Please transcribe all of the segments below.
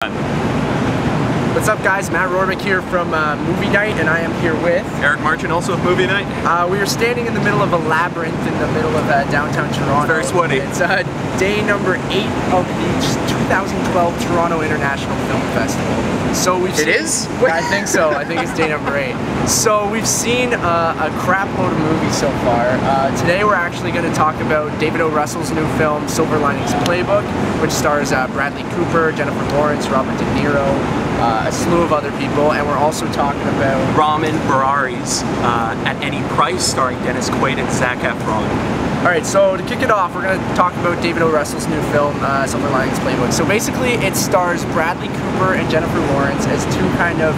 What's up, guys? Matt Rorbeck here from Movie Night, and I am here with Eric Martin, also of Movie Night. We are standing in the middle of a labyrinth in the middle of downtown Toronto. It's very sweaty. It's day number 8 of the 2012 Toronto International Film Festival. So we've seen, It is? I think so. I think it's day number 8. So we've seen a crap load of movies so far. Today we're actually going to talk about David O. Russell's new film, Silver Linings Playbook, which stars Bradley Cooper, Jennifer Lawrence, Robert De Niro, a slew of other people, and we're also talking about Ramen Barari's At Any Price, starring Dennis Quaid and Zac Efron. Alright, so to kick it off, we're going to talk about David O. Russell's new film, Silver Linings Playbook. So basically, it stars Bradley Cooper and Jennifer Lawrence as two kind of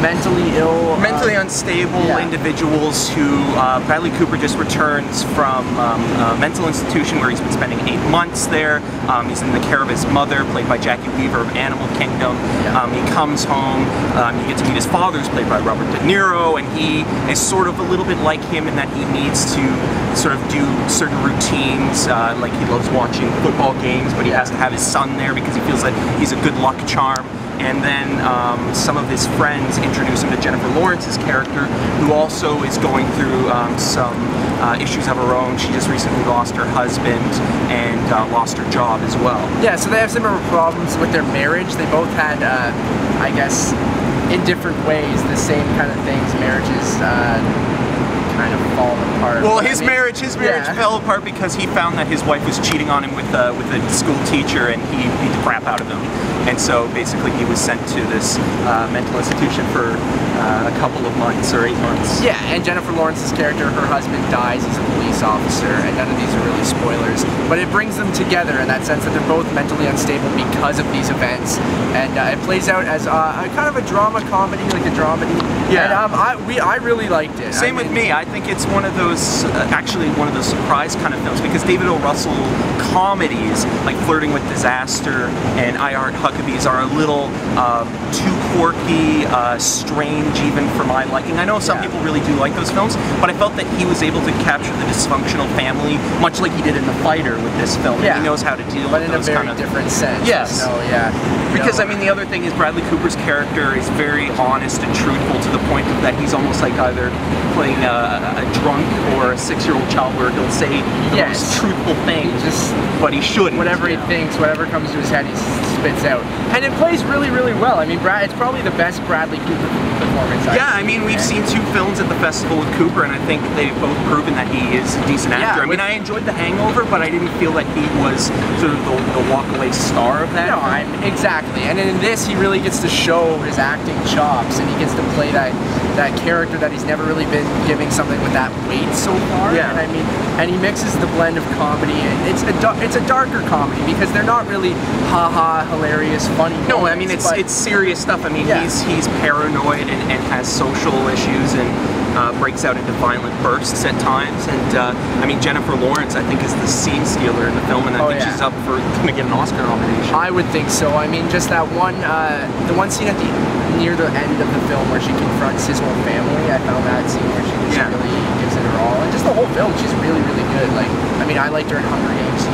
mentally ill... mentally unstable individuals who... Bradley Cooper just returns from a mental institution where he's been spending 8 months there. He's in the care of his mother, played by Jackie Weaver of Animal Kingdom. He comes home, you get to meet his father, who's played by Robert De Niro, and he is sort of a little bit like him in that he needs to sort of do certain routines, like he loves watching football games, but he has to have his son there because he feels that he's a good luck charm. And then some of his friends introduce him to Jennifer Lawrence's character, who also is going through some issues of her own. She just recently lost her husband and lost her job as well. Yeah, so they have similar problems with their marriage. They both had, I guess, in different ways, the same kind of things. Marriages kind of fall apart. Well, his marriage fell apart because he found that his wife was cheating on him with a school teacher, and he beat the crap out of him. And so basically he was sent to this mental institution for a couple of months or 8 months. Yeah, and Jennifer Lawrence's character, her husband dies, he's a police officer, and none of these are really spoilers. But it brings them together in that sense that they're both mentally unstable because of these events. And it plays out as a kind of a drama comedy, like a dramedy. Yeah. And I really liked it. Same with me. I think it's one of those, actually one of those surprise kind of films, because David O. Russell comedies, like Flirting with Disaster and I Heart Huckabees, are a little too quirky, strange even for my liking. I know some people really do like those films, but I felt that he was able to capture the dysfunctional family, much like he did in The Fighter with this film. Yeah. He knows how to deal with those kind of... But in a very different sense. Yes. No, yeah. Because, I mean, the other thing is Bradley Cooper's character is very honest and truthful to the point that he's almost like either playing a drunk or a 6-year-old child where he'll say the most truthful things, but he shouldn't. Whatever he thinks, whatever comes to his head, he spits out. And it plays really, really well. I mean, it's probably the best Bradley Cooper performance I've seen. I mean, we've seen 2 films at the festival with Cooper, and I think they've both proven that he is a decent actor. I mean, I enjoyed The Hangover, but I didn't feel that he was sort of the walk-away star of that. No, exactly. And in this, he really gets to show his acting chops, and he gets to play that character that he's never really been giving something with that weight so far. Yeah. And I mean, and he mixes the blend of comedy, and it's a darker comedy because they're not really ha-ha, hilarious, funny moments. No, I mean, it's serious stuff. I mean, he's paranoid and has social issues and breaks out into violent bursts at times. And I mean, Jennifer Lawrence, I think, is the scene stealer in the film, and I think she's up for going to get an Oscar nomination. I would think so. I mean, just that one, the one scene near the end of the film where she confronts his whole family, I found that scene where she just really gives it her all. And just the whole film, she's really, really good. Like, I mean, I liked her in Hunger Games.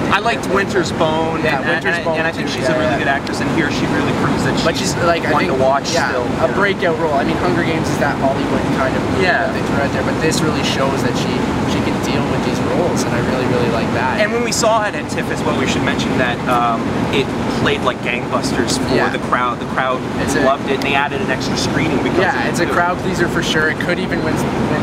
I liked Winter's Bone, and I think she's a really good actress, and here she really proves that she's like, one to watch still. A breakout role. I mean, Hunger Games is that Hollywood kind of movie that they throw out there, but this really shows that she can deal with these roles, and I really, really like that. And when we saw it at TIFF as well, we should mention that it played like gangbusters for the crowd. The crowd loved it, and they added an extra screening because it's a crowd pleaser for sure. It could even win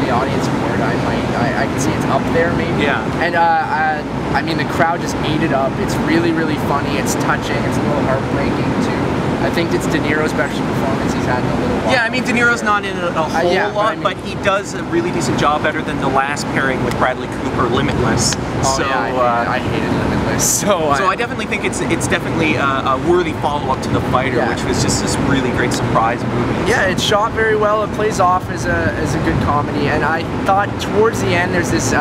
the audience award. I can see it's up there maybe. Yeah. And I mean, the crowd just ate it up. It's really, really funny. It's touching. It's a little heartbreaking too. I think it's De Niro's best performance he's had in a little while. Yeah, I mean, De Niro's not in it a whole lot, but he does a really decent job, better than the last pairing with Bradley Cooper, Limitless. I hated Limitless. So I definitely think it's definitely a worthy follow-up to The Fighter, which was just this really great surprise movie. Yeah, it's shot very well. It plays off as a good comedy, and I thought towards the end there's this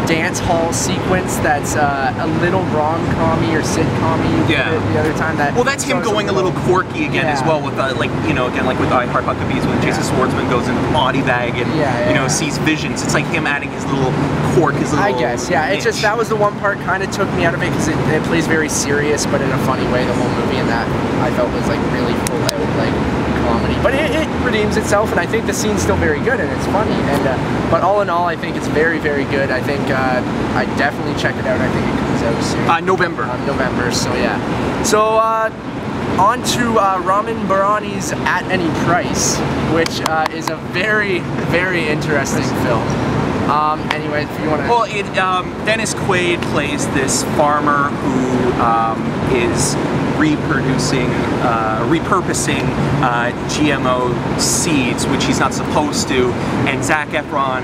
dance hall sequence that's a little rom-commy or sitcom-y the other time. That well, that's him going a little quirky again as well with like again like with I Heart Huckabees when Jason Schwartzman goes into the body bag and sees visions. It's like him adding his little quirk, his little it's just that was the one part kind of took me out of it because it plays very serious but in a funny way the whole movie, and that I felt was like really full out like comedy, but it redeems itself, and I think the scene's still very good and it's funny, and but all in all I think it's very good. I think I definitely check it out. I think it comes out soon. November, so yeah. So on to Ramin Bahrani's At Any Price, which is a very interesting film. Anyway, if you want to... Well, Dennis Quaid plays this farmer who is repurposing GMO seeds, which he's not supposed to, and Zac Efron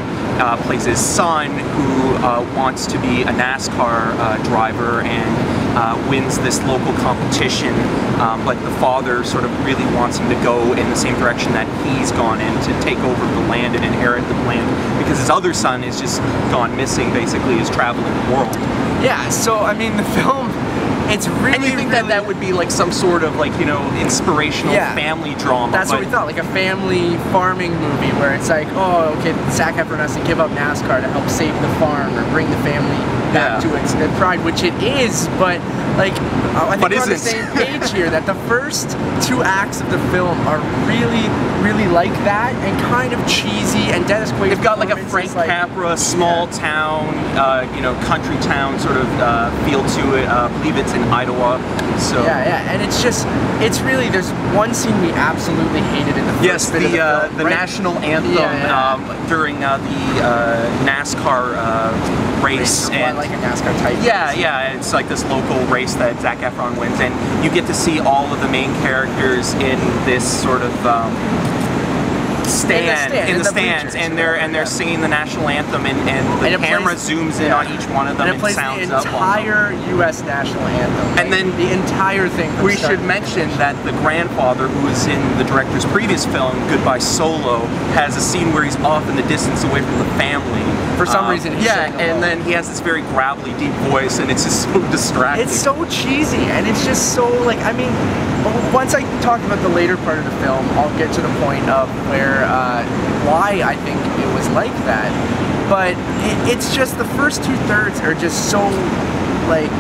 plays his son who wants to be a NASCAR driver and wins this local competition, but the father sort of really wants him to go in the same direction that he's gone in, to take over the land and inherit the land, because his other son is just gone missing, basically, is traveling the world. Yeah, so I mean the film, it's really... And you think that would be like some sort of like, you know, inspirational family drama. That's what we thought, like a family farming movie where it's like, oh, okay, Zac Efron has to give up NASCAR to help save the farm or bring the family back to its pride, which it is, but like, I think we're on the same page here, that the first two acts of the film are really like that and kind of cheesy, and Dennis Quaid... They've got like a Frank Capra, small town, you know, country town sort of feel to it. I believe it's in Idaho. So yeah, and it's just, it's really, there's one scene we absolutely hated in the first bit of the film, the national anthem during the NASCAR race. And like a NASCAR type. Yeah, it's like this local race that Zac Efron wins, and you get to see all of the main characters in this sort of in the stands, and they're singing the national anthem, and the camera zooms in on each one of them, and it plays sounds the entire U.S. national anthem, and then the entire thing. We should mention that the grandfather, who was in the director's previous film, Goodbye Solo, has a scene where he's off in the distance away from the family. For some reason, and then he has this very gravelly, deep voice, and it's just so distracting. It's so cheesy, and it's just so, like, I mean, once I talk about the later part of the film, I'll get to the point of where, why I think it was like that. But it's just, the first 2/3 are just so, like,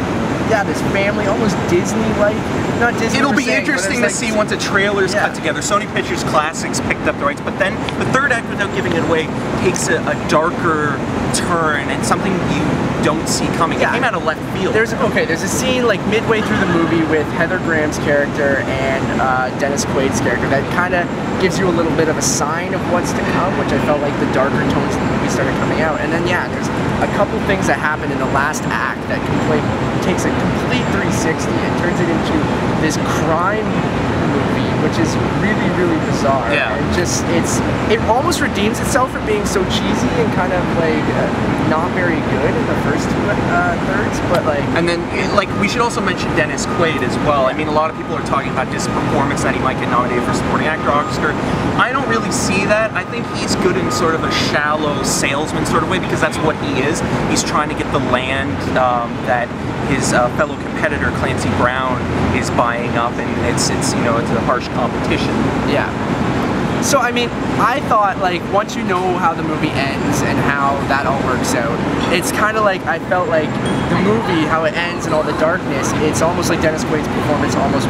this family, almost Disney-like. Not Disney. It'll be interesting to see once a trailer's cut together. Sony Pictures Classics picked up the rights, but then the third act, without giving it away, takes a darker turn and something you don't see coming. It came out of left field. There's a scene like midway through the movie with Heather Graham's character and Dennis Quaid's character that kind of gives you a little bit of a sign of what's to come, which I felt like the darker tones of the movie started coming out. And then there's a couple things that happen in the last act that takes a complete 360 and turns it into this crime movie, which is really bizarre. It almost redeems itself for being so cheesy and kind of like not very good in the first 2/3, but like... And then, like, we should also mention Dennis Quaid as well. I mean, a lot of people are talking about this performance that he might get nominated for Supporting Actor Oscar. I don't really see that. I think he's good in sort of a shallow salesman sort of way, because that's what he is. He's trying to get the land that his fellow competitor Clancy Brown is buying up, and it's you know, it's a harsh competition. Yeah. So I mean, I thought, like, once you know how the movie ends and how that all works out, it's kind of like, I felt like the movie, how it ends and all the darkness, it's almost like Dennis Quaid's performance almost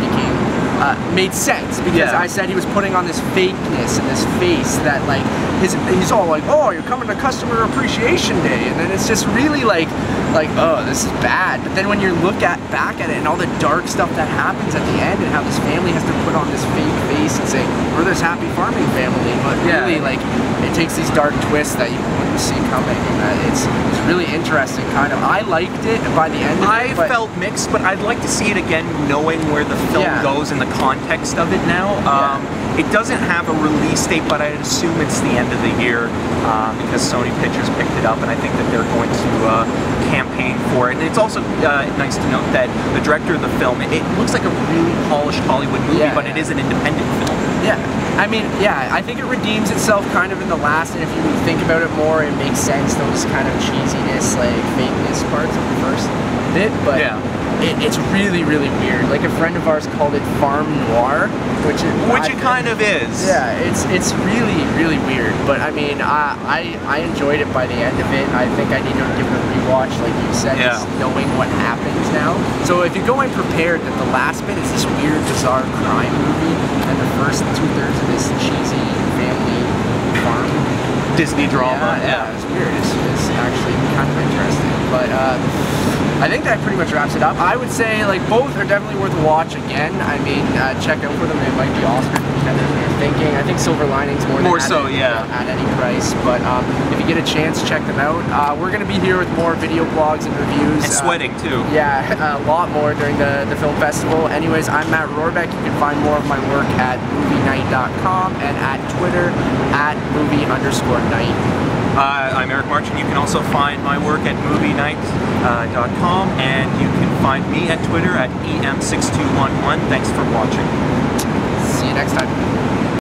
made sense, because I said he was putting on this fakeness and this face that, like, he's all like, oh, you're coming to Customer Appreciation Day, and then it's just really like, oh, this is bad. But then when you look back at it and all the dark stuff that happens at the end, and how this family has to put on this fake face and say, we're this happy farming family, but really, like, it takes these dark twists that you wouldn't see coming, and it's really interesting, kind of. I liked it by the end of it. I felt mixed, but I'd like to see it again, knowing where the film goes in the context of it now. It doesn't have a release date, but I'd assume it's the end of the year, because Sony Pictures picked it up, and I think that they're going to campaign for it. And it's also nice to note that the director of the film, it looks like a really polished Hollywood movie, but it is an independent film. Yeah. I mean, yeah, I think it redeems itself kind of in the last, and if you think about it more, it makes sense, those kind of cheesiness, like fakeness parts of the first bit, but yeah. It's really, really weird. Like a friend of ours called it farm noir, which it kind of is. Yeah, it's really, really weird. But I mean, I enjoyed it by the end of it. I think I need to give it a rewatch, like you said, yeah. just knowing what happens now. So if you go in prepared that the last bit is this weird, bizarre crime movie, and the first 2/3 of this cheesy family farm Disney drama. Yeah, it's weird. It's actually kind of interesting. But I think that pretty much wraps it up. I would say like both are definitely worth a watch again. I mean, check out for them. They might be Oscar contenders when you're thinking. I think Silver Linings more so, yeah, at any price. But if you get a chance, check them out. We're going to be here with more video blogs and reviews. And sweating too. Yeah, a lot more during the film festival. Anyways, I'm Matt Rohrbeck. You can find more of my work at movienight.com and at Twitter at movie_night. I'm Eric Marchand. You can also find my work at movienight.com, and you can find me at Twitter at EM6211. Thanks for watching. See you next time.